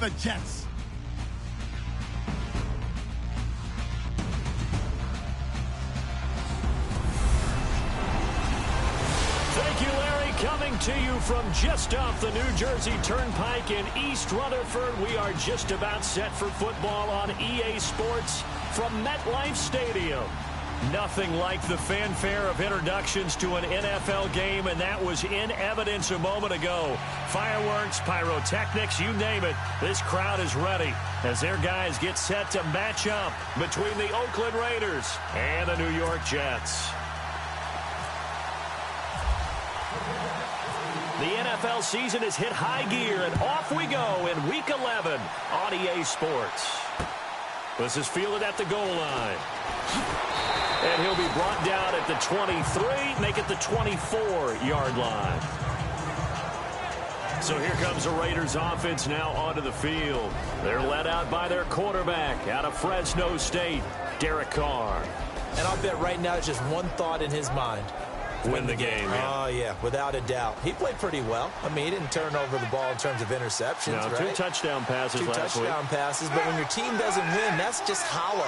the Jets. Thank you, Larry. Coming to you from just off the New Jersey Turnpike in East Rutherford. We are just about set for football on EA Sports from MetLife Stadium. Nothing like the fanfare of introductions to an NFL game, and that was in evidence a moment ago. Fireworks, pyrotechnics, you name it. This crowd is ready as their guys get set to match up between the Oakland Raiders and the New York Jets. The NFL season has hit high gear, and off we go in Week 11 on EA Sports. This is fielded at the goal line. And he'll be brought down at the 23, make it the 24-yard line. So here comes the Raiders offense now onto the field. They're led out by their quarterback out of Fresno State, Derek Carr. And I'll bet right now it's just one thought in his mind. Win the game. Oh, yeah, without a doubt. He played pretty well. I mean, he didn't turn over the ball in terms of interceptions, no, right? 2 touchdown passes last week. 2 touchdown passes, but when your team doesn't win, that's just hollow.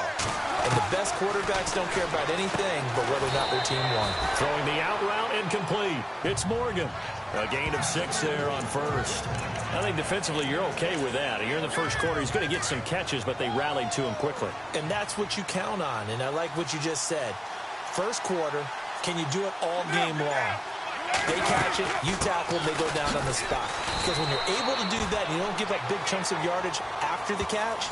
And the best quarterbacks don't care about anything but whether or not their team won. Throwing the out route incomplete. It's Morgan. A gain of 6 there on first. I think defensively you're okay with that. You're in the first quarter. He's going to get some catches, but they rallied to him quickly. And that's what you count on, and I like what you just said. First quarter, can you do it all game long? They catch it, you tackle, they go down on the spot. Because when you're able to do that and you don't give up big chunks of yardage after the catch,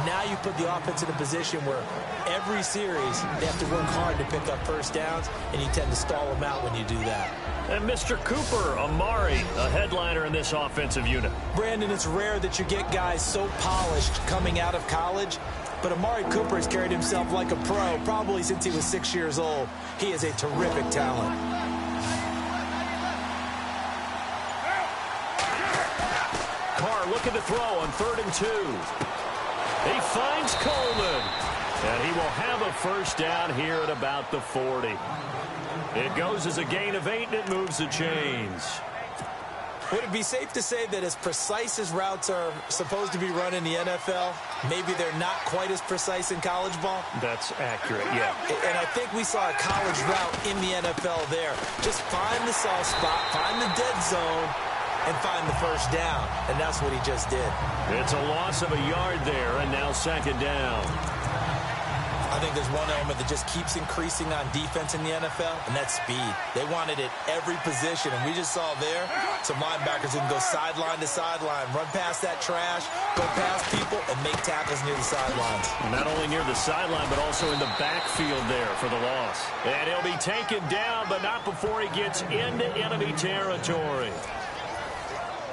now you put the offense in a position where every series they have to work hard to pick up first downs, and you tend to stall them out when you do that. And Mr. Cooper, Amari, a headliner in this offensive unit. Brandon, it's rare that you get guys so polished coming out of college, but Amari Cooper has carried himself like a pro probably since he was 6 years old. He is a terrific talent. Carr looking to throw on 3rd and 2. He finds Coleman, and he will have a first down here at about the 40. It goes as a gain of 8, and it moves the chains. Would it be safe to say that as precise as routes are supposed to be run in the NFL, maybe they're not quite as precise in college ball? That's accurate, yeah. And I think we saw a college route in the NFL there. Just find the soft spot, find the dead zone, and find the first down. And that's what he just did. It's a loss of a yard there, and now 2nd down. I think there's one element that just keeps increasing on defense in the NFL, and that's speed. They want it at every position, and we just saw there some linebackers who can go sideline to sideline, run past that trash, go past people, and make tackles near the sidelines. Not only near the sideline, but also in the backfield there for the loss. And he'll be taken down, but not before he gets into enemy territory.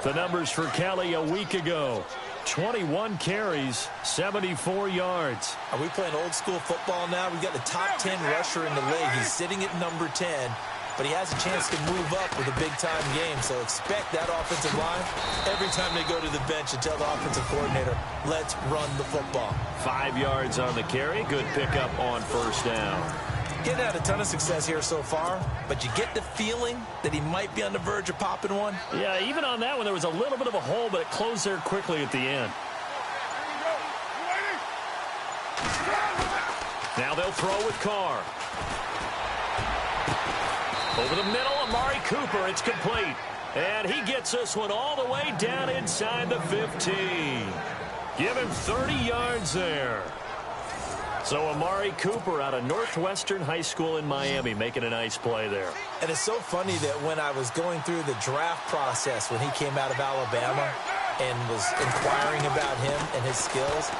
The numbers for Kelly a week ago. 21 carries, 74 yards. Are we playing old school football now? We've got the top 10 rusher in the league. He's sitting at number 10, but he has a chance to move up with a big-time game. So expect that offensive line every time they go to the bench and tell the offensive coordinator, let's run the football. 5 yards on the carry. Good pickup on first down. Getting had a ton of success here so far, but you get the feeling that he might be on the verge of popping one. Yeah, even on that one, there was a little bit of a hole, but it closed there quickly at the end. Now they'll throw with Carr. Over the middle, Amari Cooper. It's complete. And he gets this one all the way down inside the 15. Give him 30 yards there. So Amari Cooper out of Northwestern High School in Miami making a nice play there. And it's so funny that when I was going through the draft process when he came out of Alabama and was inquiring about him and his skills,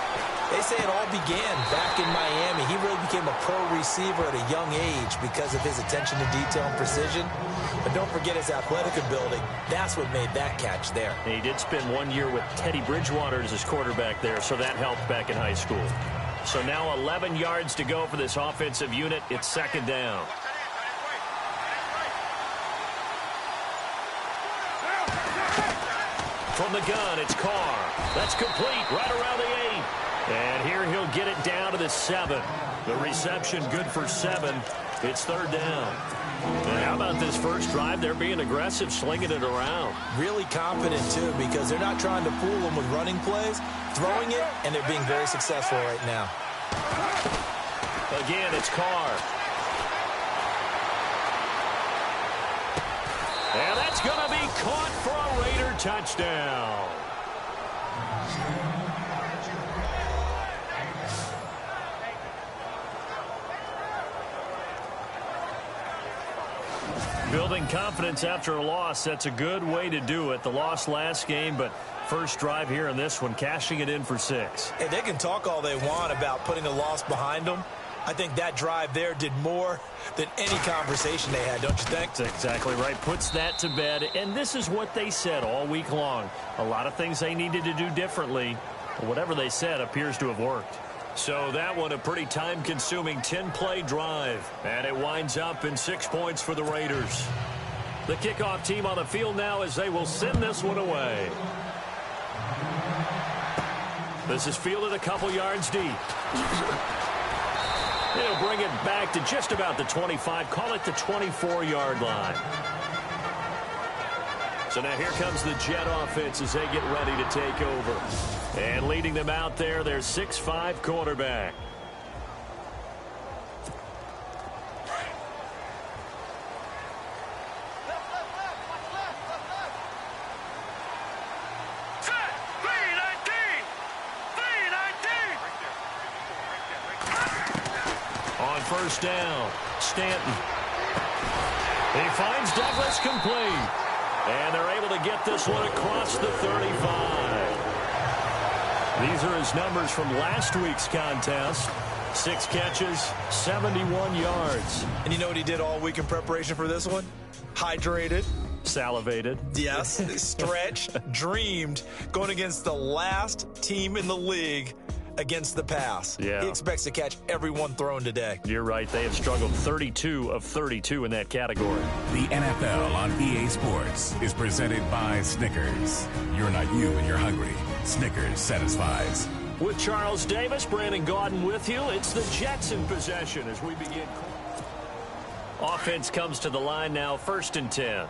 they say it all began back in Miami. He really became a pro receiver at a young age because of his attention to detail and precision. But don't forget his athletic ability. That's what made that catch there. And he did spend 1 year with Teddy Bridgewater as his quarterback there, so that helped back in high school. So now 11 yards to go for this offensive unit. It's 2nd down. From the gun, it's Carr. That's complete right around the 8. And here he'll get it down to the 7. The reception good for 7. It's third down. And how about this first drive? They're being aggressive, slinging it around. Really confident, too, because they're not trying to fool them with running plays, throwing it, and they're being very successful right now. Again, it's Carr. And that's going to be caught for a Raider touchdown. Building confidence after a loss, that's a good way to do it. The loss last game, but first drive here in this one, cashing it in for 6. Hey, they can talk all they want about putting a loss behind them. I think that drive there did more than any conversation they had, don't you think? That's exactly right. Puts that to bed, and this is what they said all week long. A lot of things they needed to do differently. Whatever they said appears to have worked. So that one, a pretty time-consuming 10-play drive. And it winds up in 6 points for the Raiders. The kickoff team on the field now as they will send this one away. This is fielded a couple yards deep. They'll bring it back to just about the 25. Call it the 24-yard line. So now here comes the Jet offense as they get ready to take over. And leading them out there, their 6'5" quarterback. On first down, Stanton. He finds Douglas complete. And they're able to get this one across the 35. These are his numbers from last week's contest. 6 catches, 71 yards. And you know what he did all week in preparation for this one? Hydrated. Salivated. Yes, stretched, dreamed, going against the last team in the league against the pass. Yeah. He expects to catch every one thrown today. You're right. They have struggled 32 of 32 in that category. The NFL on EA Sports is presented by Snickers. You're not you when you're hungry. Snickers satisfies. With Charles Davis, Brandon Gaudin with you. It's the Jets in possession as we begin. Offense comes to the line now, 1st and 10.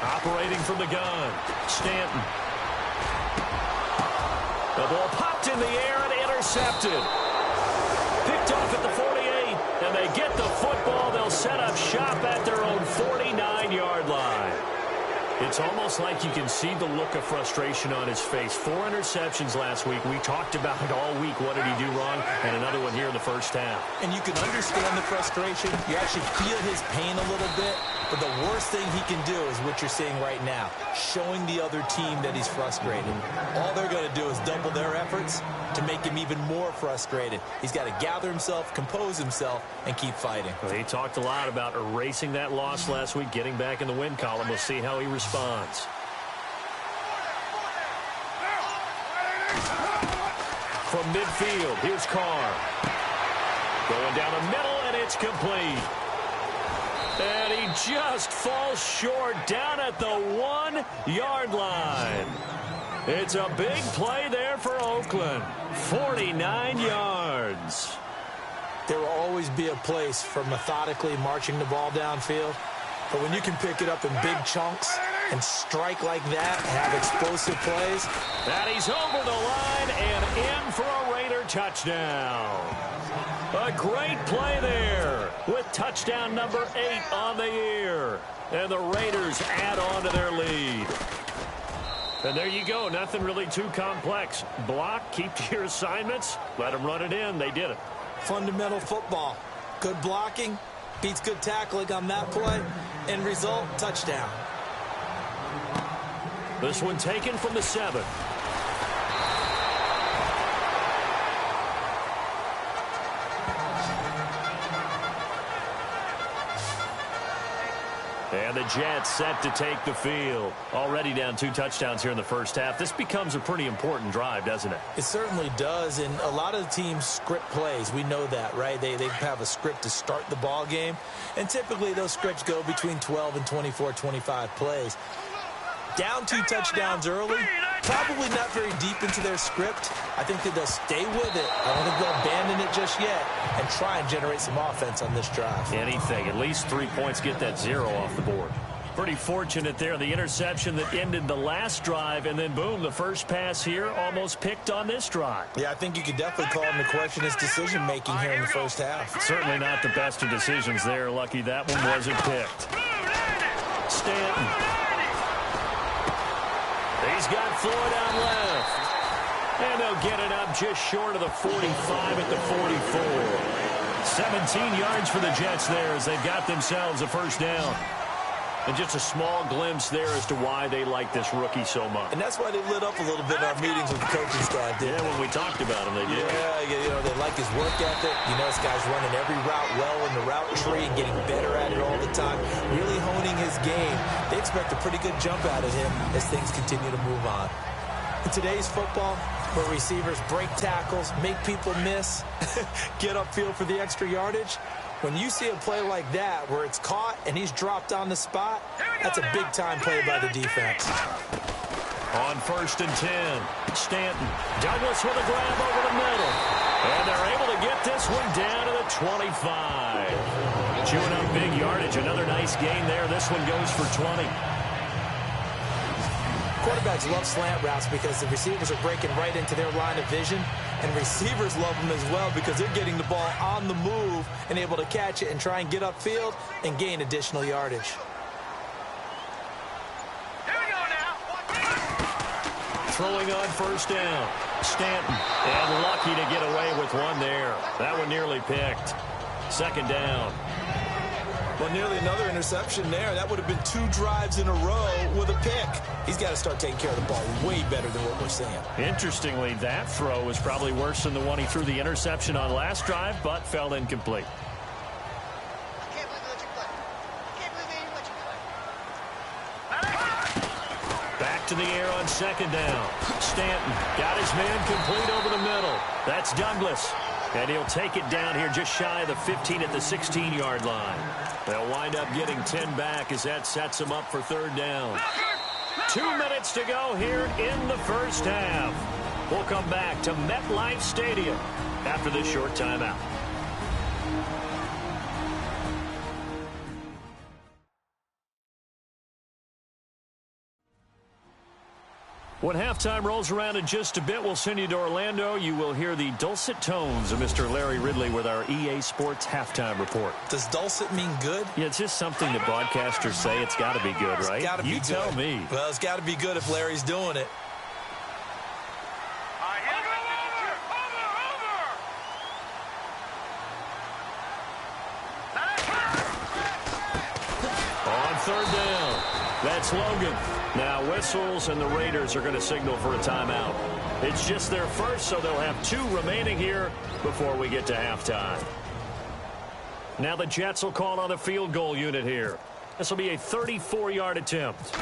Operating from the gun, Stanton. The ball popped in the air and intercepted. Picked off at the 48, and they get the football. They'll set up shop at their own 49-yard line. It's almost like you can see the look of frustration on his face. 4 interceptions last week. We talked about it all week. What did he do wrong? And another one here in the first half. And you can understand the frustration. You actually feel his pain a little bit. But the worst thing he can do is what you're seeing right now, showing the other team that he's frustrated. All they're going to do is double their efforts to make him even more frustrated. He's got to gather himself, compose himself, and keep fighting. Well, he talked a lot about erasing that loss last week, getting back in the win column. We'll see how he responds. From midfield, here's Carr. Going down the middle, and it's complete. And he just falls short down at the 1-yard line. It's a big play there for Oakland. 49 yards. There will always be a place for methodically marching the ball downfield. But when you can pick it up in big chunks and strike like that, have explosive plays. And he's over the line and in for a Raider touchdown. A great play there with touchdown number 8 on the year. And the Raiders add on to their lead. And there you go. Nothing really too complex. Block, keep to your assignments, let them run it in. They did it. Fundamental football. Good blocking beats good tackling on that play. End result, touchdown. This one taken from the 7. And the Jets set to take the field. Already down 2 touchdowns here in the first half. This becomes a pretty important drive, doesn't it? It certainly does, and a lot of the teams script plays. We know that, right? They have a script to start the ball game, and typically those scripts go between 12 and 24, 25 plays. Down 2 touchdowns early, Probably not very deep into their script. I think that they'll stay with it. I don't think they'll abandon it just yet and try and generate some offense on this drive. Anything. At least 3 points, get that 0 off the board. Pretty fortunate there. The interception that ended the last drive, and then, boom, the first pass here almost picked on this drive. Yeah, I think you could definitely call him to question his decision-making here in the first half. Certainly not the best of decisions there. Lucky that one wasn't picked. Stanton. He's got Floyd on left. And they'll get it up just short of the 45 at the 44. 17 yards for the Jets there as they've got themselves a first down. And just a small glimpse there as to why they like this rookie so much. And that's why they lit up a little bit in our meetings with the coaching staff. Yeah, when we talked about him, they did. Yeah, they like his work ethic. This guy's running every route well in the route tree and getting better at it all the time, really honing his game. They expect a pretty good jump out of him as things continue to move on. In today's football, where receivers break tackles, make people miss, get upfield for the extra yardage, when you see a play like that where it's caught and he's dropped on the spot, that's a big-time play by the defense. On 1st and 10, Stanton. Douglas with a grab over the middle. And they're able to get this one down to the 25. Chewing up big yardage. Another nice gain there. This one goes for 20. Quarterbacks love slant routes because the receivers are breaking right into their line of vision, and receivers love them as well because they're getting the ball on the move and able to catch it and try and get upfield and gain additional yardage. Here we go now. Throwing on 1st down. Stanton, and lucky to get away with one there. That one nearly picked. 2nd down. Well, nearly another interception there. That would have been 2 drives in a row with a pick. He's got to start taking care of the ball way better than what we're seeing. Interestingly, that throw was probably worse than the one he threw the interception on last drive, but fell incomplete. I can't believe they let you play. I can't believe they even let you play. Back to the air on 2nd down. Stanton got his man complete over the middle. That's Douglas. And he'll take it down here just shy of the 15 at the 16-yard line. They'll wind up getting 10 back as that sets them up for 3rd down. 2 minutes to go here in the first half. We'll come back to MetLife Stadium after this short timeout. When halftime rolls around in just a bit, we'll send you to Orlando. You will hear the dulcet tones of Mr. Larry Ridley with our EA Sports halftime report. Does dulcet mean good? Yeah, it's just something that broadcasters say. It's got to be good, right? It's gotta be you good. Tell me. Well, it's got to be good if Larry's doing it. On 3rd down, that's Logan. Now whistles, and the Raiders are going to signal for a timeout. It's just their first, so they'll have 2 remaining here before we get to halftime. Now the Jets will call on a field goal unit here. This will be a 34-yard attempt.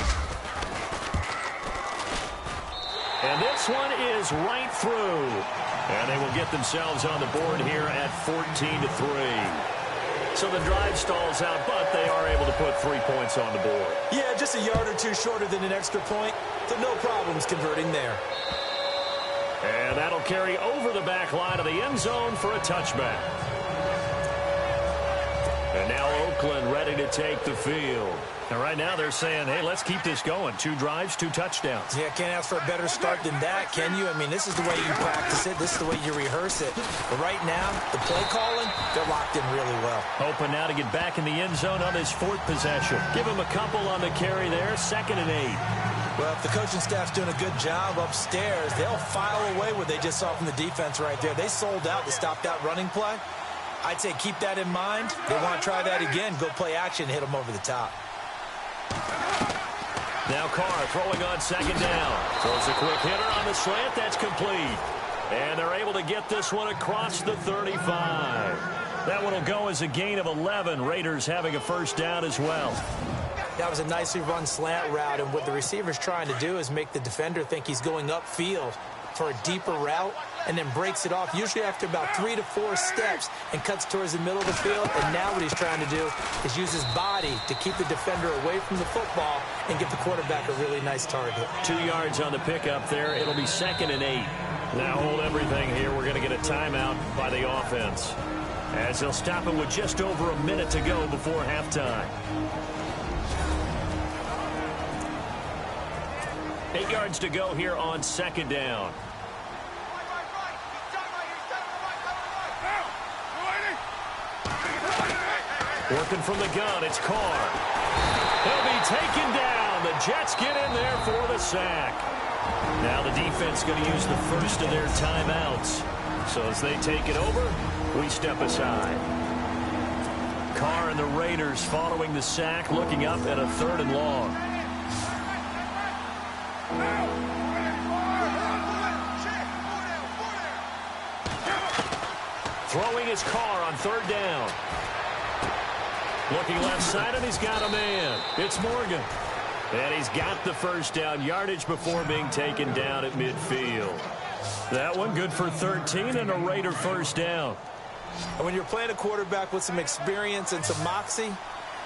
And this one is right through. And they will get themselves on the board here at 14-3. So the drive stalls out, but they are able to put 3 points on the board. Yeah, just a yard or 2 shorter than an extra point, so no problems converting there. And that'll carry over the back line of the end zone for a touchback. And now Oakland ready to take the field. And right now they're saying, hey, let's keep this going. 2 drives, 2 touchdowns. Yeah, can't ask for a better start than that, can you? I mean, this is the way you practice it. This is the way you rehearse it. But right now, the play calling, they're locked in really well. Open now to get back in the end zone on this 4th possession. Give him a couple on the carry there. 2nd and 8. Well, if the coaching staff's doing a good job upstairs, they'll file away what they just saw from the defense right there. They sold out to stop that running play. I'd say keep that in mind. They want to try that again. Go play action, hit them over the top. Now Carr throwing on 2nd down. Throws a quick hitter on the slant. That's complete. And they're able to get this one across the 35. That one will go as a gain of 11. Raiders having a first down as well. That was a nicely run slant route, and what the receiver's trying to do is make the defender think he's going upfield. for a deeper route and then breaks it off, usually after about 3 to 4 steps, and cuts towards the middle of the field. And now what he's trying to do is use his body to keep the defender away from the football and get the quarterback a really nice target. 2 yards on the pickup there. It'll be 2nd and 8. Now hold everything here. We're going to get a timeout by the offense, as they'll stop it with just over a minute to go before halftime. 8 yards to go here on 2nd down. Working from the gun, it's Carr. He'll be taken down. The Jets get in there for the sack. Now the defense going to use the first of their timeouts. So as they take it over, we step aside. Carr and the Raiders following the sack, looking up at a 3rd and long. Throwing his Carr on 3rd down. Looking left side, and he's got a man. It's Morgan. And he's got the first down, yardage before being taken down at midfield. That one good for 13 and a Raider first down. And when you're playing a quarterback with some experience and some moxie,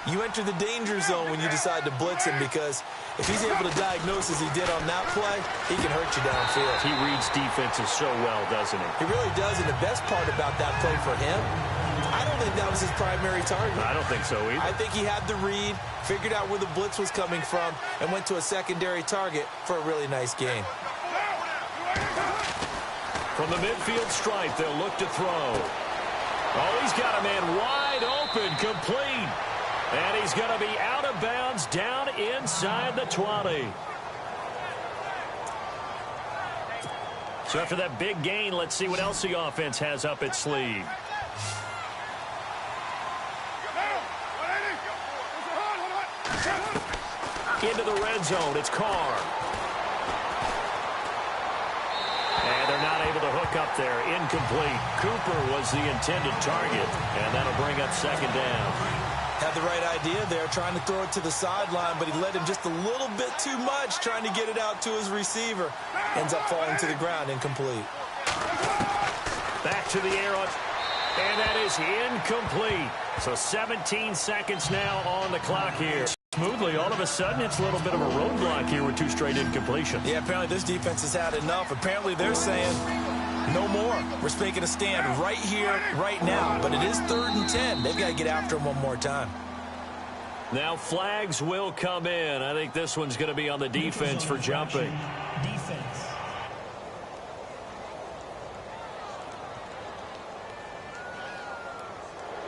you enter the danger zone when you decide to blitz him, because if he's able to diagnose as he did on that play, he can hurt you downfield. He reads defenses so well, doesn't he? He really does, and the best part about that play for him, I don't think that was his primary target. I don't think so either. I think he had the read, figured out where the blitz was coming from, and went to a secondary target for a really nice gain. From the midfield stripe, they'll look to throw. Oh, he's got a man wide open, complete. And he's going to be out of bounds down inside the 20. So after that big gain, let's see what else the offense has up its sleeve. Into the red zone, it's Carr. And they're not able to hook up there. Incomplete. Cooper was the intended target, and that'll bring up 2nd down. Had the right idea there, trying to throw it to the sideline, but he led him just a little bit too much, trying to get it out to his receiver. Ends up falling to the ground, incomplete. Back to the air, and that is incomplete. So 17 seconds now on the clock here. Smoothly, all of a sudden, it's a little bit of a roadblock here with 2 straight incompletions. Yeah, apparently this defense has had enough. Apparently they're saying, no more. We're making a stand right here, right now. But it is 3rd and 10. They've got to get after him one more time. Now flags will come in. I think this one's going to be on the defense for jumping.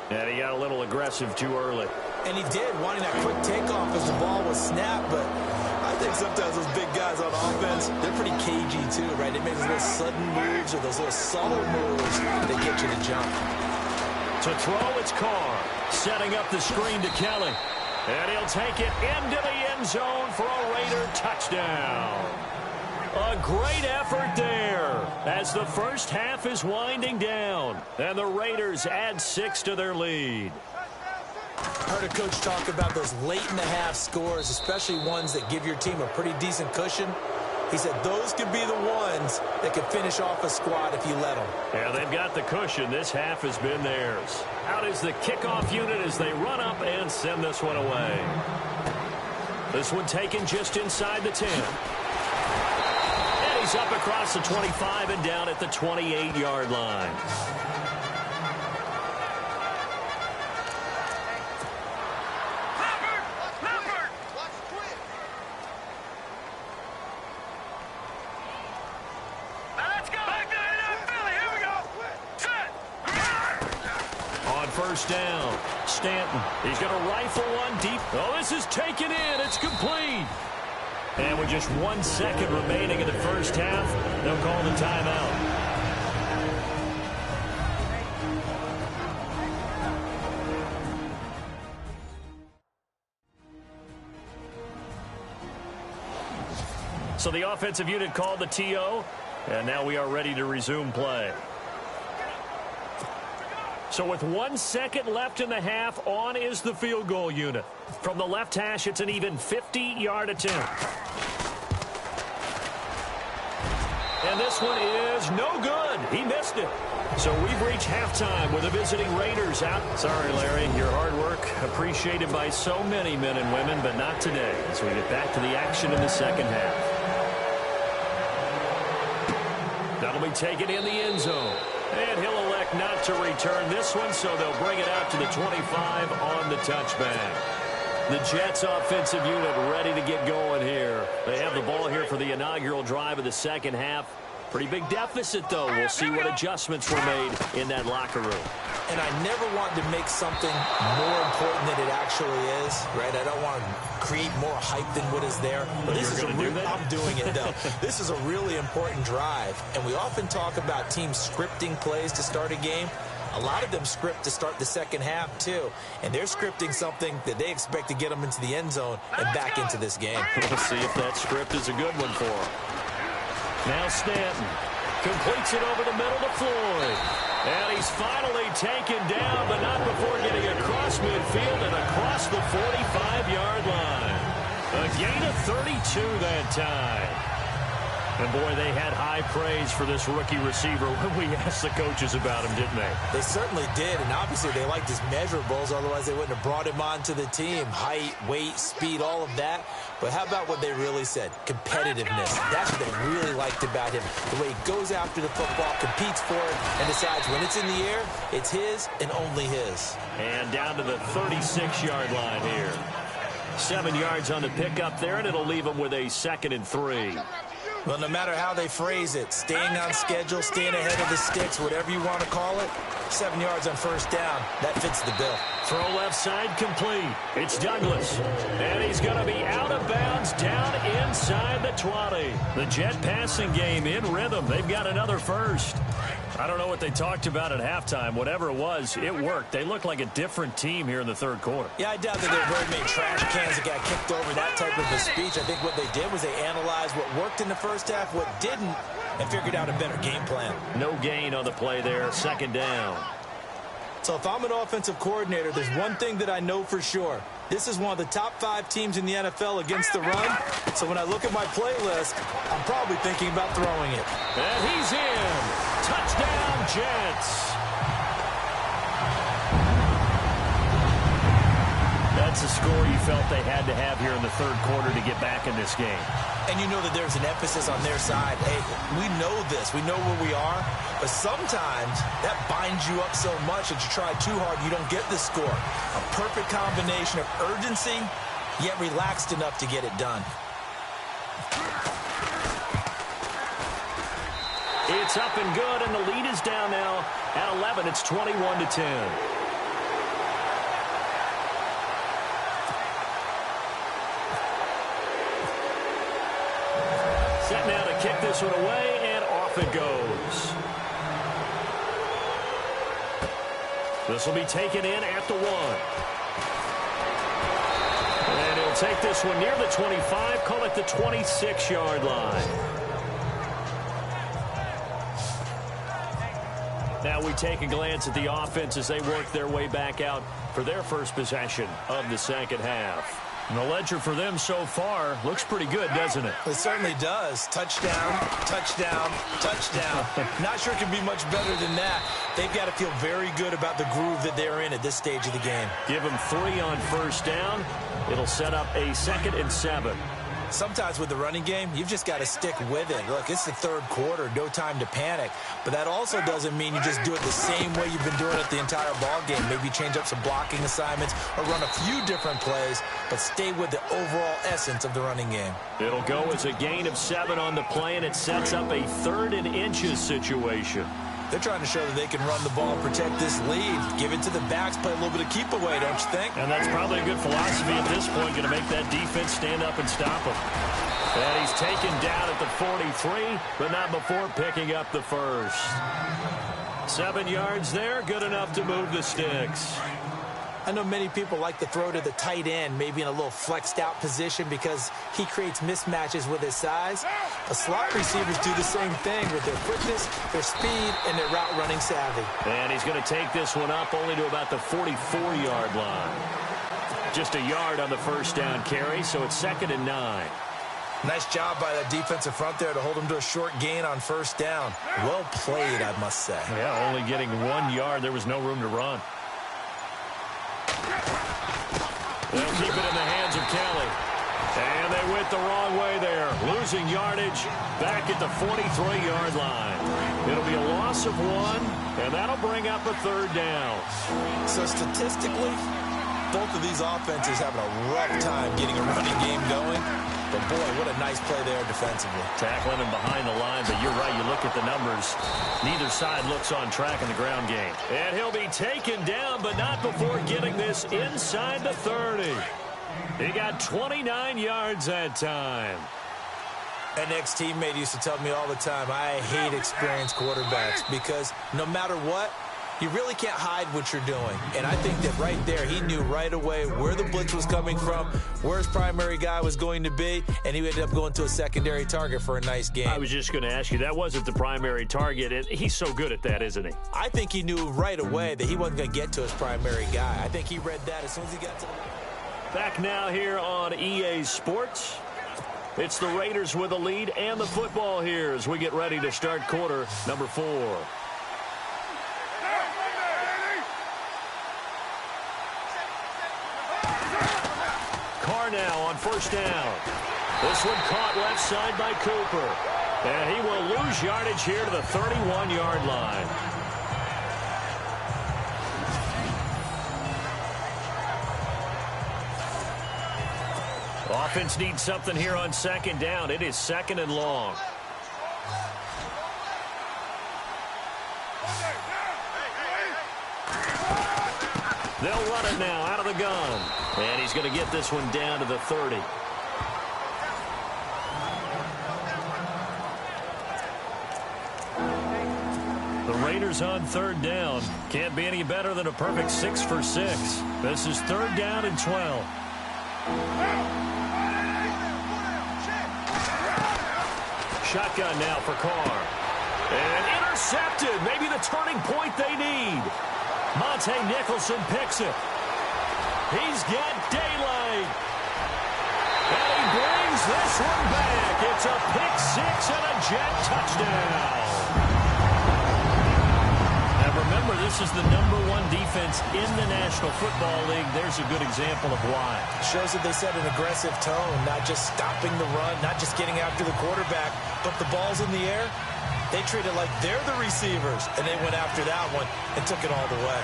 And he got a little aggressive too early. And he did, wanting that quick takeoff as the ball was snapped. But I think sometimes those big guys on offense, they're pretty cagey too, right? They make those little sudden moves or those little subtle moves that get you to jump. To throw, it's Carr. Setting up the screen to Kelly. And he'll take it into the end zone for a Raider touchdown. A great effort there as the first half is winding down. And the Raiders add 6 to their lead. Heard a coach talk about those late-in-the-half scores, especially ones that give your team a pretty decent cushion. He said those could be the ones that could finish off a squad if you let them. Yeah, they've got the cushion. This half has been theirs. Out is the kickoff unit as they run up and send this one away. This one taken just inside the 10. And he's up across the 25 and down at the 28-yard line. First down. Stanton. He's going to rifle one deep. Oh, this is taken in. It's complete. And with just 1 second remaining in the first half, they'll call the timeout. So the offensive unit called the TO, and now we are ready to resume play. So with 1 second left in the half, on is the field goal unit. From the left hash, it's an even 50-yard attempt. And this one is no good. He missed it. So we've reached halftime with the visiting Raiders out. Sorry, Larry, your hard work appreciated by so many men and women, but not today as we get back to the action in the second half. That'll be taken in the end zone. And he'll elect not to return this one, so they'll bring it out to the 25 on the touchback. The Jets offensive unit ready to get going here. They have the ball here for the inaugural drive of the second half. Pretty big deficit, though. We'll see what adjustments were made in that locker room. And I never want to make something more important than it actually is, right? I don't want to create more hype than what is there. But this is I'm doing it, though. This is a really important drive. And we often talk about teams scripting plays to start a game. A lot of them script to start the second half, too. And they're scripting something that they expect to get them into the end zone and back into this game. We'll see if that script is a good one for them. Now Stanton completes it over the middle to Floyd. And he's finally taken down, but not before getting across midfield and across the 45-yard line. A gain of 32 that time. And, boy, they had high praise for this rookie receiver when we asked the coaches about him, didn't they? They certainly did, and obviously they liked his measurables, otherwise they wouldn't have brought him onto the team. Height, weight, speed, all of that. But how about what they really said? Competitiveness. That's what they really liked about him. The way he goes after the football, competes for it, and decides when it's in the air, it's his and only his. And down to the 36-yard line here. 7 yards on the pickup there, and it'll leave him with a 2nd and 3. Well, no matter how they phrase it, staying on schedule, staying ahead of the sticks, whatever you want to call it, 7 yards on first down, that fits the bill. Throw left side complete. It's Douglas. And he's going to be out of bounds down inside the 20. The Jet passing game in rhythm. They've got another first. I don't know what they talked about at halftime. Whatever it was, it worked. They look like a different team here in the third quarter. Yeah, I doubt that there were very many trash cans that got kicked over, that type of a speech. I think what they did was they analyzed what worked in the first half, what didn't, and figured out a better game plan. No gain on the play there. 2nd down. So if I'm an offensive coordinator, there's one thing that I know for sure. This is one of the top 5 teams in the NFL against the run. So when I look at my playlist, I'm probably thinking about throwing it. And he's in. Touchdown, Jets. That's a score you felt they had to have here in the third quarter to get back in this game. And you know that there's an emphasis on their side. Hey, we know this. We know where we are. But sometimes that binds you up so much that you try too hard, you don't get the score. A perfect combination of urgency, yet relaxed enough to get it done. It's up and good, and the lead is down now at 11. It's 21-10. Set now to kick this one away, and off it goes. This will be taken in at the 1. And he'll take this one near the 25, call it the 26-yard line. Now we take a glance at the offense as they work their way back out for their first possession of the second half. And the ledger for them so far looks pretty good, doesn't it? It certainly does. Touchdown, touchdown, touchdown. Not sure it can be much better than that. They've got to feel very good about the groove that they're in at this stage of the game. Give them 3 on first down. It'll set up a 2nd and 7. Sometimes with the running game, you've just got to stick with it. Look, it's the third quarter, no time to panic. But that also doesn't mean you just do it the same way you've been doing it the entire ball game. Maybe change up some blocking assignments or run a few different plays, but stay with the overall essence of the running game. It'll go as a gain of 7 on the play, and it sets up a 3rd and inches situation. They're trying to show that they can run the ball and protect this lead. Give it to the backs, play a little bit of keep away, don't you think? And that's probably a good philosophy at this point, going to make that defense stand up and stop him. And he's taken down at the 43, but not before picking up the first. 7 yards there, good enough to move the sticks. I know many people like to throw to the tight end, maybe in a little flexed out position because he creates mismatches with his size. But slot receivers do the same thing with their quickness, their speed, and their route running savvy. And he's going to take this one up only to about the 44-yard line. Just a yard on the first down carry, so it's 2nd and 9. Nice job by that defensive front there to hold him to a short gain on first down. Well played, I must say. Yeah, only getting 1 yard. There was no room to run. They'll keep it in the hands of Kelly. And they went the wrong way there. Losing yardage back at the 43-yard line. It'll be a loss of 1, and that'll bring up a third down. So statistically, both of these offenses having a rough time getting a running game going. But, boy, what a nice play there defensively. Tackling him behind the line, but you're right. You look at the numbers. Neither side looks on track in the ground game. And he'll be taken down, but not before getting this inside the 30. He got 29 yards that time. An ex-teammate used to tell me all the time, I hate experienced quarterbacks because no matter what, you really can't hide what you're doing. And I think that right there, he knew right away where the blitz was coming from, where his primary guy was going to be, and he ended up going to a secondary target for a nice game. I was just going to ask you, that wasn't the primary target. And he's so good at that, isn't he? I think he knew right away that he wasn't going to get to his primary guy. I think he read that as soon as he got to the... Back now here on EA Sports. It's the Raiders with the lead and the football here as we get ready to start quarter number 4. Carr now on first down. This one caught left side by Cooper. And he will lose yardage here to the 31-yard line. Offense needs something here on second down. It is second and long. They'll run it now out of the gun. And he's going to get this one down to the 30. The Raiders on third down. Can't be any better than a perfect 6 for 6. This is third down and 12. Shotgun now for Carr. And intercepted. Maybe the turning point they need. Monte Nicholson picks it. He's got daylight. And he brings this one back. It's a pick 6 and a Jet touchdown. And remember, this is the #1 defense in the National Football League. There's a good example of why. Shows that they set an aggressive tone, not just stopping the run, not just getting after the quarterback, but the ball's in the air. They treat it like they're the receivers, and they went after that one and took it all the way.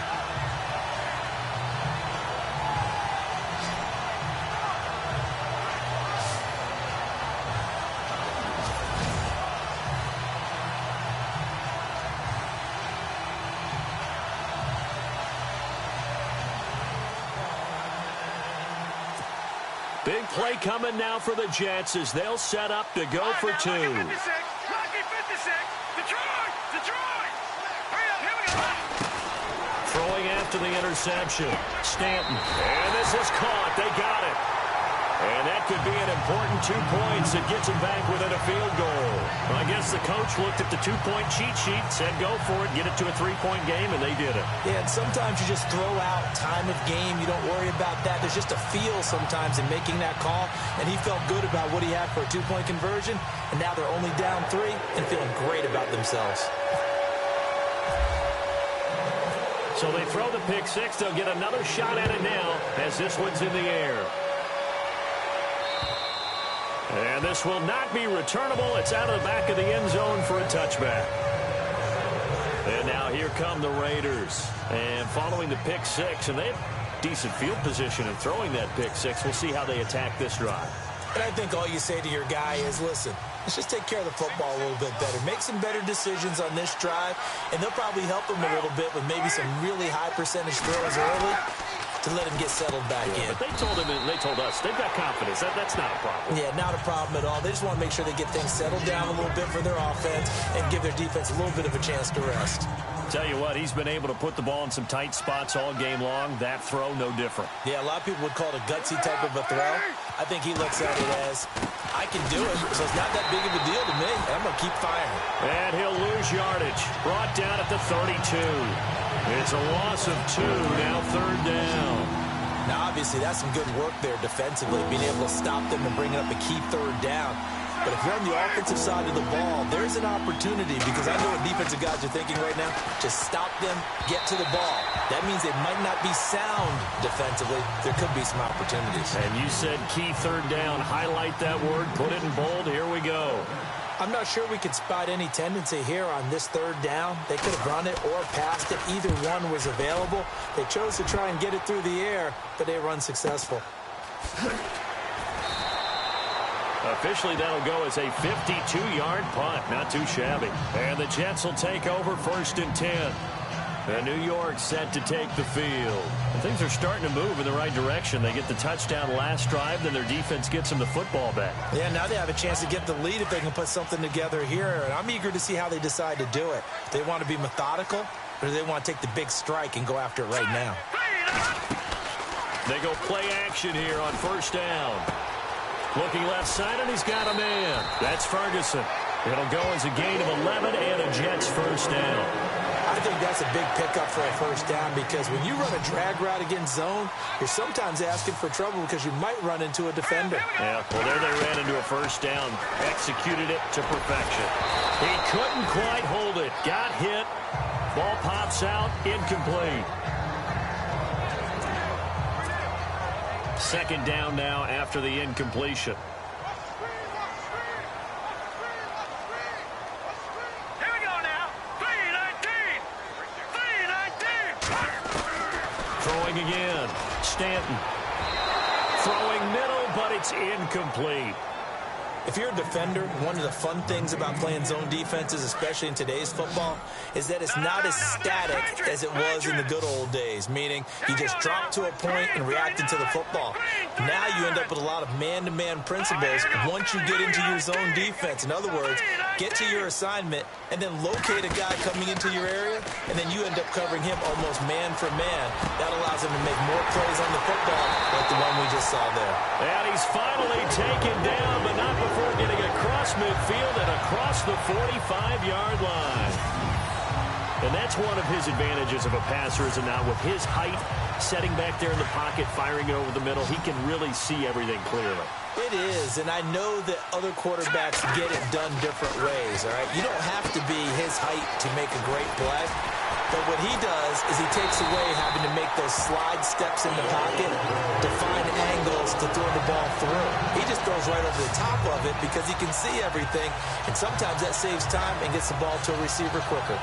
Big play coming now for the Jets as they'll set up to go for 2. Throwing after the interception. Stanton. And this is caught. They got it. And that could be an important 2 points that gets them back within a field goal. Well, I guess the coach looked at the 2-point cheat sheet, said go for it, get it to a 3-point game, and they did it. Yeah, and sometimes you just throw out time of game. You don't worry about that. There's just a feel sometimes in making that call, and he felt good about what he had for a 2-point conversion, and now they're only down 3 and feeling great about themselves. So they throw the pick 6. They'll get another shot at it now as this one's in the air. And this will not be returnable. It's out of the back of the end zone for a touchback. And now here come the Raiders. And following the pick 6, and they have decent field position in throwing that pick 6. We'll see how they attack this drive. And I think all you say to your guy is, listen, let's just take care of the football a little bit better. Make some better decisions on this drive, and they'll probably help him a little bit with maybe some really high percentage throws early to let him get settled back in. But they told him, and they told us, they've got confidence. That's not a problem. Yeah, not a problem at all. They just want to make sure they get things settled down a little bit for their offense and give their defense a little bit of a chance to rest. Tell you what, he's been able to put the ball in some tight spots all game long. That throw, no different. Yeah, a lot of people would call it a gutsy type of a throw. I think he looks at it as, I can do it, so it's not that big of a deal to me. I'm going to keep firing. And he'll lose yardage. Brought down at the 32. It's a loss of 2, now third down. Now, obviously, that's some good work there defensively, being able to stop them and bring up a key third down. But if you're on the offensive side of the ball, there's an opportunity, because I know what defensive guys are thinking right now. Just stop them, get to the ball. That means they might not be sound defensively. There could be some opportunities. And you said key third down. Highlight that word, put it in bold. Here we go. I'm not sure we could spot any tendency here on this third down. They could have run it or passed it. Either one was available. They chose to try and get it through the air, but they were unsuccessful. Officially, that'll go as a 52-yard punt. Not too shabby. And the Jets will take over 1st and 10. And New York set to take the field. And things are starting to move in the right direction. They get the touchdown last drive, then their defense gets them the football back. Yeah, now they have a chance to get the lead if they can put something together here. And I'm eager to see how they decide to do it. They want to be methodical, or do they want to take the big strike and go after it right now? They go play action here on 1st down. Looking left side, and he's got a man. That's Ferguson. It'll go as a gain of 11 and a Jets 1st down. I think that's a big pickup for a 1st down, because when you run a drag route against zone, you're sometimes asking for trouble because you might run into a defender. Yeah, well, there they ran into a 1st down. Executed it to perfection. He couldn't quite hold it. Got hit. Ball pops out. Incomplete. 2nd down now after the incompletion. Throwing again. Stanton. Throwing middle, but it's incomplete. If you're a defender, one of the fun things about playing zone defenses, especially in today's football, is that it's not as static as it was in the good old days, meaning you just drop to a point and react into the football. Now you end up with a lot of man-to-man principles once you get into your zone defense. In other words, get to your assignment and then locate a guy coming into your area, and then you end up covering him almost man for man. That allows him to make more plays on the football like the one we just saw there. And he's finally taken down, but not before getting across midfield and across the 45-yard line. And that's one of his advantages of a passer, is now with his height, setting back there in the pocket, firing it over the middle, he can really see everything clearly. It is, and I know that other quarterbacks get it done different ways, all right? You don't have to be his height to make a great play. But what he does is he takes away having to make those slide steps in the pocket to find angles to throw the ball through. He just throws right over the top of it because he can see everything, and sometimes that saves time and gets the ball to a receiver quicker.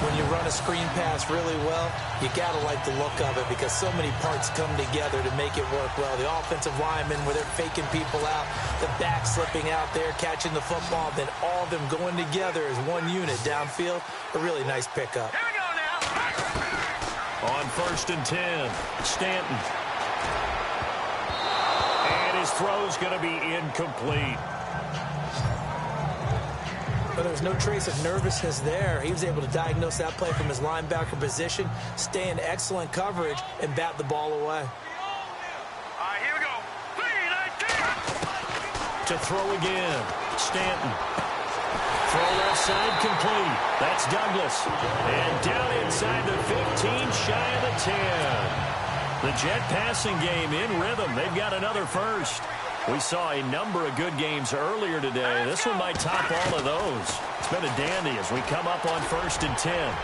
When you run a screen pass really well, you got to like the look of it because so many parts come together to make it work well. The offensive linemen, where they're faking people out, the back slipping out there, catching the football, then all of them going together as one unit downfield. A really nice pickup. On 1st and 10, Stanton. And his throw's going to be incomplete. But there was no trace of nervousness there. He was able to diagnose that play from his linebacker position, stay in excellent coverage, and bat the ball away. All right, here we go. 3-19. To throw again, Stanton. Throw left side complete. That's Douglas. And down inside the 15, shy of the 10. The Jet passing game in rhythm. They've got another 1st. We saw a number of good games earlier today. This one might top all of those. It's been a dandy as we come up on 1st and 10.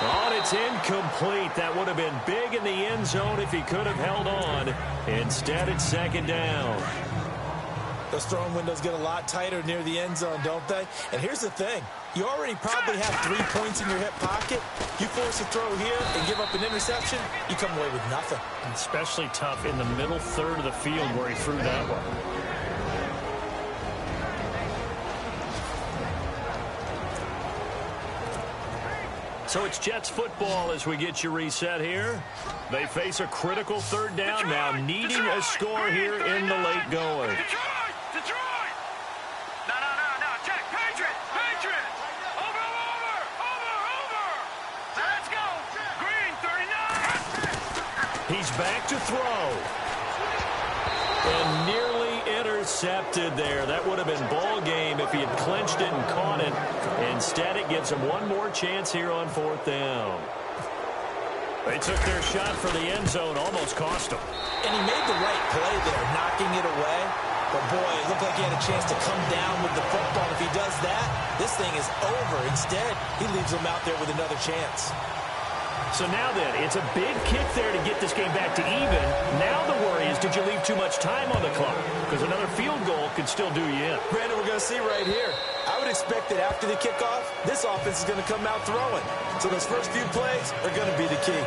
Oh, it's incomplete. That would have been big in the end zone if he could have held on. Instead, it's 2nd down. Those throwing windows get a lot tighter near the end zone, don't they? And here's the thing. You already probably have 3 points in your hip pocket. You force a throw here and give up an interception, you come away with nothing. Especially tough in the middle third of the field where he threw that one. So it's Jets football as we get you reset here. They face a critical 3rd down now, needing a score here in the late going. Detroit! No. Check. Patriot! Over! Let's go! Green, 39! He's back to throw. And nearly intercepted there. That would have been ball game if he had clinched it and caught it. Instead, it gives him one more chance here on 4th down. They took their shot for the end zone, almost cost them. And he made the right play there, knocking it away. But, boy, it looked like he had a chance to come down with the football. If he does that, this thing is over. Instead, he leaves him out there with another chance. So now then, it's a big kick there to get this game back to even. Now the worry is, did you leave too much time on the clock? Because another field goal could still do you in. Brandon, we're going to see right here. I would expect that after the kickoff, this offense is going to come out throwing. So those first few plays are going to be the key.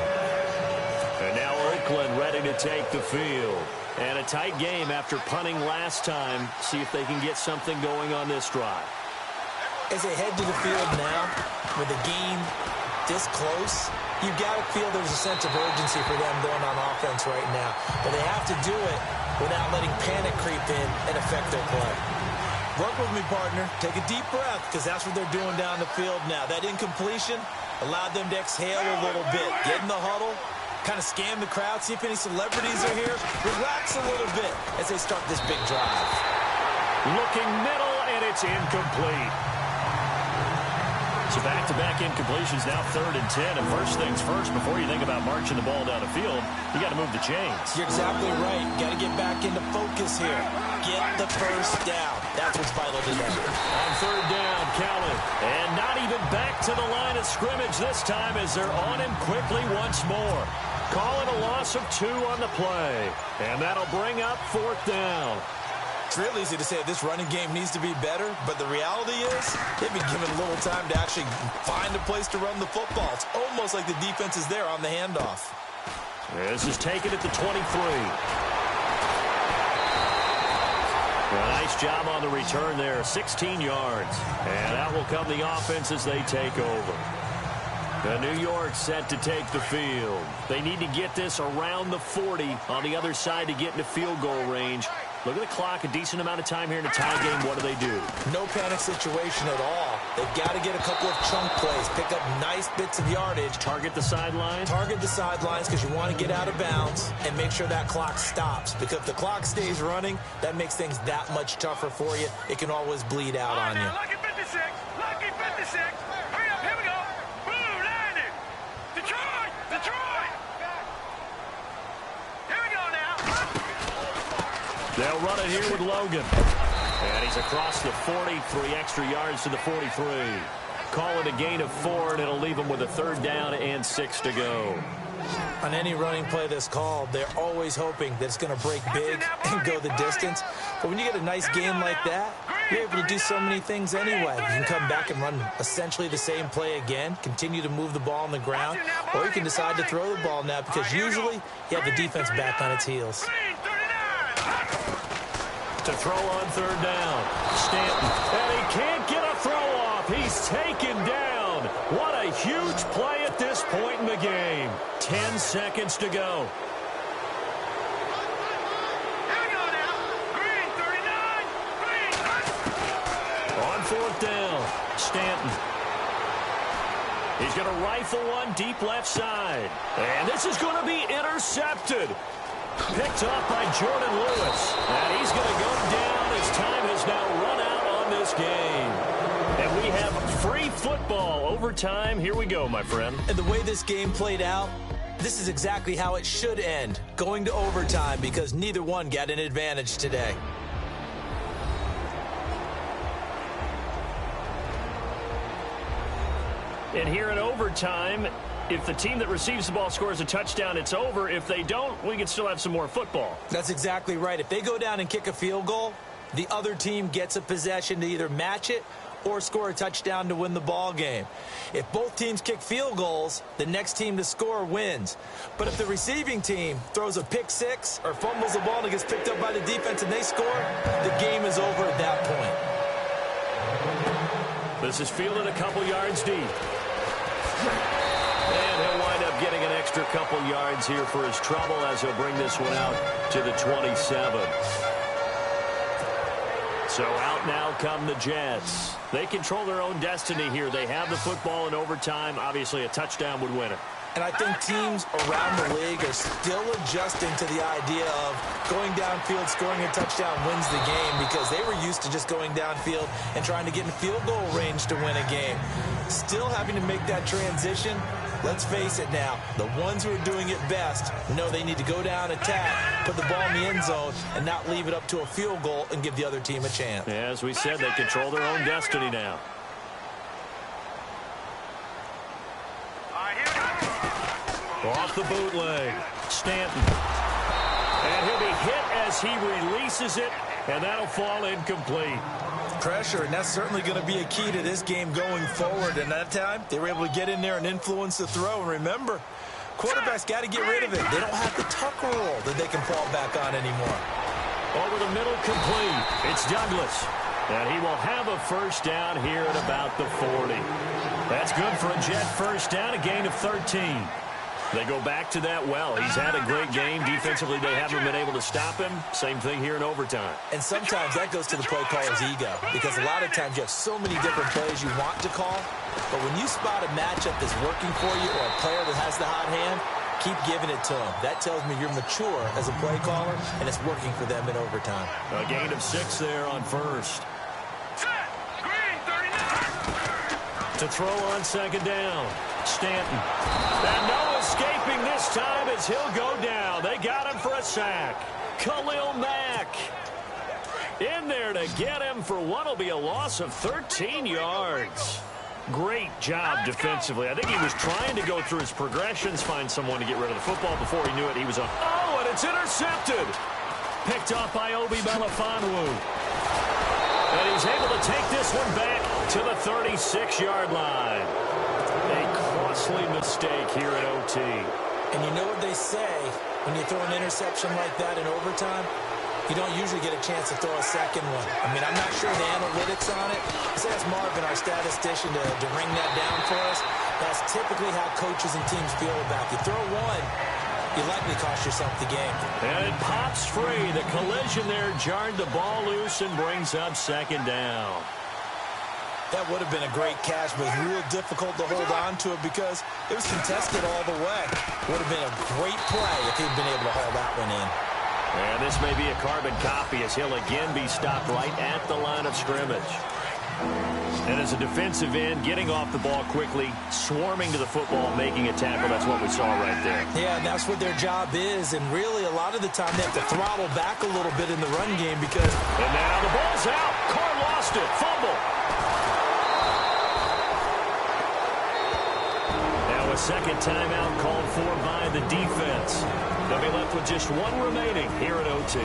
And now Oakland ready to take the field. And a tight game after punting last time. See if they can get something going on this drive. As they head to the field now, with the game this close, you've got to feel there's a sense of urgency for them going on offense right now. But they have to do it without letting panic creep in and affect their play. Work with me, partner. Take a deep breath, because that's what they're doing down the field now. That incompletion allowed them to exhale a little bit. Get in the huddle, kind of scan the crowd, see if any celebrities are here. Relax a little bit as they start this big drive. Looking middle, and it's incomplete. So back-to-back incompletions, now 3rd and 10. And first things first, before you think about marching the ball down the field, you got to move the chains. You're exactly right. Got to get back into focus here. Get the first down. That's what's vital today. On 3rd down, Callan. And not even back to the line of scrimmage this time as they're on him quickly once more. Calling a loss of 2 on the play. And that'll bring up 4th down. It's real easy to say this running game needs to be better, but the reality is they've been given a little time to actually find a place to run the football. It's almost like the defense is there on the handoff. This is taken at the 23. A nice job on the return there, 16 yards. And out will come the offense as they take over. The New York set to take the field. They need to get this around the 40 on the other side to get into field goal range. Look at the clock, a decent amount of time here in a tie game. What do? No panic situation at all. They've got to get a couple of chunk plays, pick up nice bits of yardage. Target the sidelines? Target the sidelines because you want to get out of bounds and make sure that clock stops. Because if the clock stays running, that makes things that much tougher for you. It can always bleed out on you. Lucky 56. Lucky 56. Hurry up. Here we go. Boom. Landed. Detroit. Detroit. Here we go now. They'll run it here with Logan. And he's across the 40, 3 extra yards to the 43. Call it a gain of 4, and it'll leave him with a 3rd down and 6 to go. On any running play that's called, they're always hoping that it's going to break big and go the distance. But when you get a nice game like that, you're able to do so many things anyway. You can come back and run essentially the same play again, continue to move the ball on the ground, or you can decide to throw the ball now because usually you have the defense back on its heels. To throw on 3rd down. Stanton. And he can't get a throw off. He's taken down. What a huge play at this point in the game. 10 seconds to go. Here we go now. Green 39. Green. On 4th down. Stanton. He's going to rifle one deep left side. And this is going to be intercepted. Picked off by Jordan Lewis. And he's going to go down as time has now run out on this game. And we have free football overtime. Here we go, my friend. And the way this game played out, this is exactly how it should end. Going to overtime because neither one got an advantage today. And here in overtime, if the team that receives the ball scores a touchdown, it's over. If they don't, we can still have some more football. That's exactly right. If they go down and kick a field goal, the other team gets a possession to either match it or score a touchdown to win the ball game. If both teams kick field goals, the next team to score wins. But if the receiving team throws a pick six or fumbles the ball and it gets picked up by the defense and they score, the game is over at that point. This is fielded a couple yards deep. And he'll wind up getting an extra couple yards here for his trouble as he'll bring this one out to the 27. So out now come the Jets. They control their own destiny here. They have the football in overtime. Obviously, a touchdown would win it. And I think teams around the league are still adjusting to the idea of going downfield, scoring a touchdown wins the game because they were used to just going downfield and trying to get in field goal range to win a game. Still having to make that transition, Let's face it now, the ones who are doing it best know they need to go down, attack, put the ball in the end zone, and not leave it up to a field goal and give the other team a chance. Yeah, as we said, they control their own destiny now. Off the bootleg, Stanton. And he'll be hit as he releases it, and that'll fall incomplete. Pressure, and that's certainly going to be a key to this game going forward. And that time, they were able to get in there and influence the throw. And remember, quarterbacks got to get rid of it. They don't have the tuck rule that they can fall back on anymore. Over the middle, complete. It's Douglas. And he will have a first down here at about the 40. That's good for a Jet first down, a gain of 13. They go back to that well. He's had a great game. Defensively, they haven't been able to stop him. Same thing here in overtime. And sometimes that goes to the play caller's ego, because a lot of times you have so many different plays you want to call, but when you spot a matchup that's working for you or a player that has the hot hand, keep giving it to him. That tells me you're mature as a play caller, and it's working for them in overtime. A gain of 6 there on first. To throw on second down, Stanton. And no escaping this time as he'll go down. They got him for a sack. Khalil Mack in there to get him for what will be a loss of 13 yards. Great job defensively. I think he was trying to go through his progressions, find someone to get rid of the football. Before he knew it, he was on. Oh, and it's intercepted. Picked off by Obi Melifonwu. And he's able to take this one back to the 36-yard line. A costly mistake here at OT. And you know what they say, when you throw an interception like that in overtime, you don't usually get a chance to throw a second one. I mean, I'm not sure the analytics on it. Let's ask Marvin, our statistician, to ring that down for us. That's typically how coaches and teams feel about it. You throw one, you likely cost yourself the game. And it pops free. The collision there jarred the ball loose and brings up second down. That would have been a great catch, but it was real difficult to hold on to it because it was contested all the way. Would have been a great play if he'd been able to haul that one in. And this may be a carbon copy as he'll again be stopped right at the line of scrimmage. And as a defensive end, getting off the ball quickly, swarming to the football, making a tackle, that's what we saw right there. Yeah, and that's what their job is. And really, a lot of the time, they have to throttle back a little bit in the run game because... And now the ball's out. Carr lost it. Fumble. Now a second timeout called for by the defense. They'll be left with just one remaining here at OT.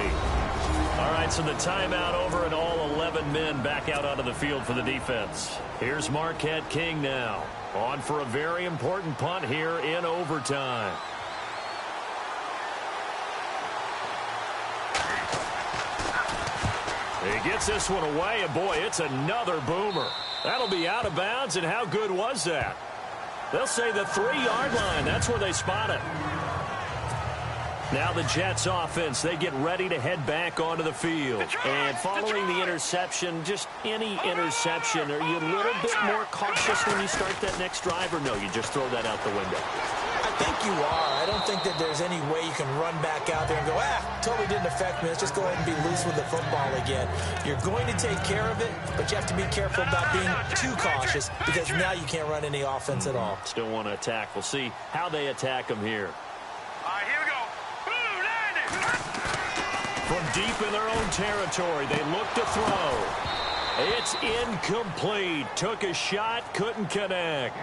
All right, so the timeout over and all 11 men back out onto the field for the defense. Here's Marquette King now, on for a very important punt here in overtime. He gets this one away, and boy, it's another boomer. That'll be out of bounds, and how good was that? They'll say the 3-yard line. That's where they spot it. Now the Jets offense, they get ready to head back onto the field. And following the interception, just any interception, are you a little bit more cautious when you start that next drive, or no, you just throw that out the window? I think you are. I don't think that there's any way you can run back out there and go, totally didn't affect me. Let's just go ahead and be loose with the football again. You're going to take care of it, but you have to be careful about being too cautious because now you can't run any offense at all. Still want to attack. We'll see how they attack them here. All right, here we go. From deep in their own territory, they look to throw. It's incomplete. Took a shot, couldn't connect.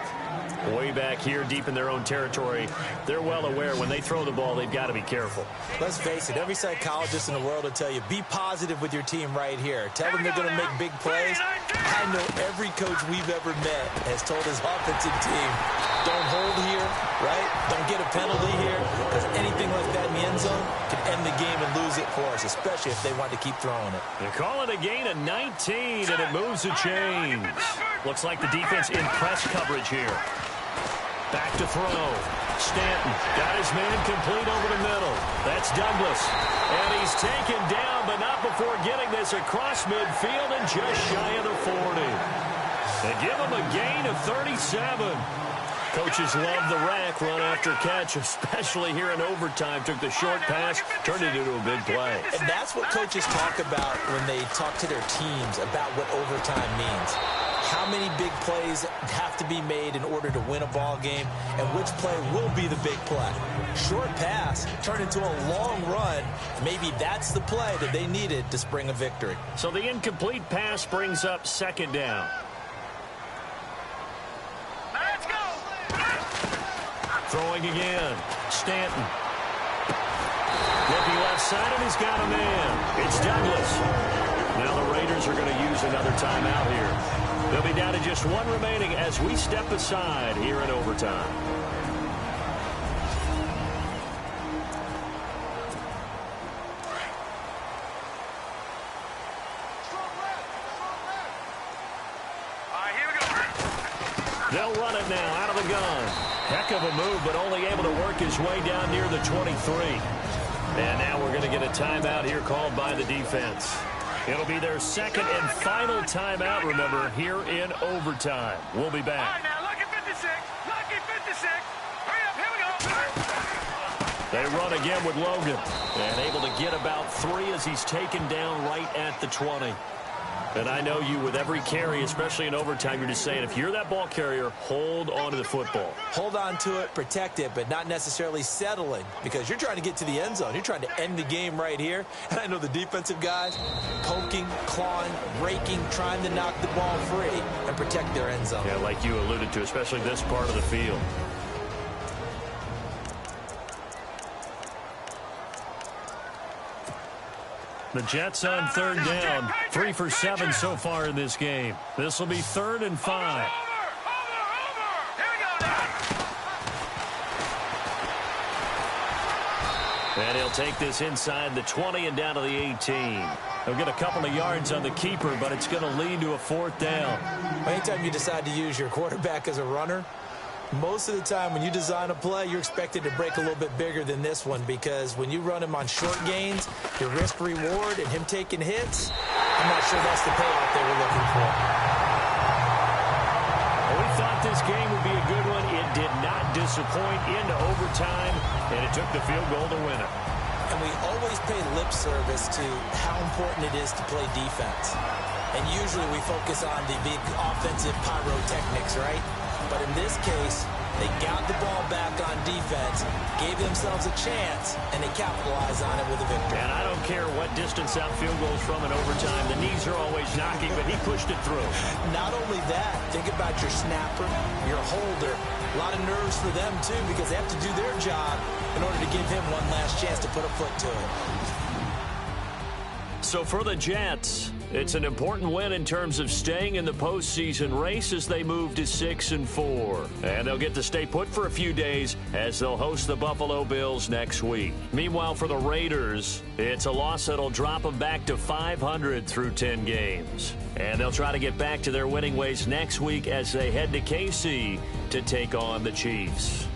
Way back here, deep in their own territory, they're well aware when they throw the ball, they've got to be careful. Let's face it, every psychologist in the world will tell you, be positive with your team right here. Tell them they're going to make big plays. I know every coach we've ever met has told his offensive team, don't hold here, right? Don't get a penalty here, because anything like that in the end zone can end the game and lose it for us, especially if they want to keep throwing it. They call it a gain of 19, and it moves the chains. Looks like the defense in press coverage here. Back to throw. Stanton got his man complete over the middle. That's Douglas. And he's taken down, but not before getting this across midfield and just shy of the 40. They give him a gain of 37. Coaches love the rack run after catch, especially here in overtime. Took the short pass, turned it into a big play. And that's what coaches talk about when they talk to their teams about what overtime means. how many big plays have to be made in order to win a ball game, and which play will be the big play. Short pass turned into a long run. Maybe that's the play that they needed to spring a victory. So the incomplete pass brings up second down. Let's go. Throwing again. Stanton. Looking left side, and he's got a man. It's Douglas. Now the Raiders are going to use another timeout here. They'll be down to just one remaining as we step aside here in overtime. All right, here we go. They'll run it now out of the gun. Heck of a move, but only able to work his way down near the 23. And now we're going to get a timeout here called by the defense. It'll be their second and final timeout, remember, here in overtime. We'll be All back. right, now, lucky 56. Lucky 56. Hurry up, here we go. They run again with Logan. And able to get about 3 as he's taken down right at the 20. And I know you, with every carry, especially in overtime, you're just saying, if you're that ball carrier, hold on to the football. Hold on to it, protect it, but not necessarily settling, because you're trying to get to the end zone. You're trying to end the game right here. And I know the defensive guys poking, clawing, raking, trying to knock the ball free and protect their end zone. Yeah, like you alluded to, especially this part of the field. The Jets on third down. 3 for 7 so far in this game. This will be 3rd and 5. Over. Here we go now. And he'll take this inside the 20 and down to the 18. He'll get a couple of yards on the keeper, but it's going to lead to a 4th down. Anytime you decide to use your quarterback as a runner, most of the time when you design a play, you're expected to break a little bit bigger than this one, because when you run him on short gains, your risk-reward and him taking hits, I'm not sure that's the payoff they were looking for. Well, we thought this game would be a good one. It did not disappoint into overtime, and it took the field goal to win it. And we always pay lip service to how important it is to play defense. And usually we focus on the big offensive pyrotechnics, right? But in this case, they got the ball back on defense, gave themselves a chance, and they capitalized on it with a victory. And I don't care what distance out field goes from in overtime. The knees are always knocking, but he pushed it through. Not only that, think about your snapper, your holder. A lot of nerves for them, too, because they have to do their job in order to give him one last chance to put a foot to it. So for the Jets, it's an important win in terms of staying in the postseason race as they move to 6-4. And they'll get to stay put for a few days as they'll host the Buffalo Bills next week. Meanwhile, for the Raiders, it's a loss that'll drop them back to 500 through 10 games. And they'll try to get back to their winning ways next week as they head to KC to take on the Chiefs.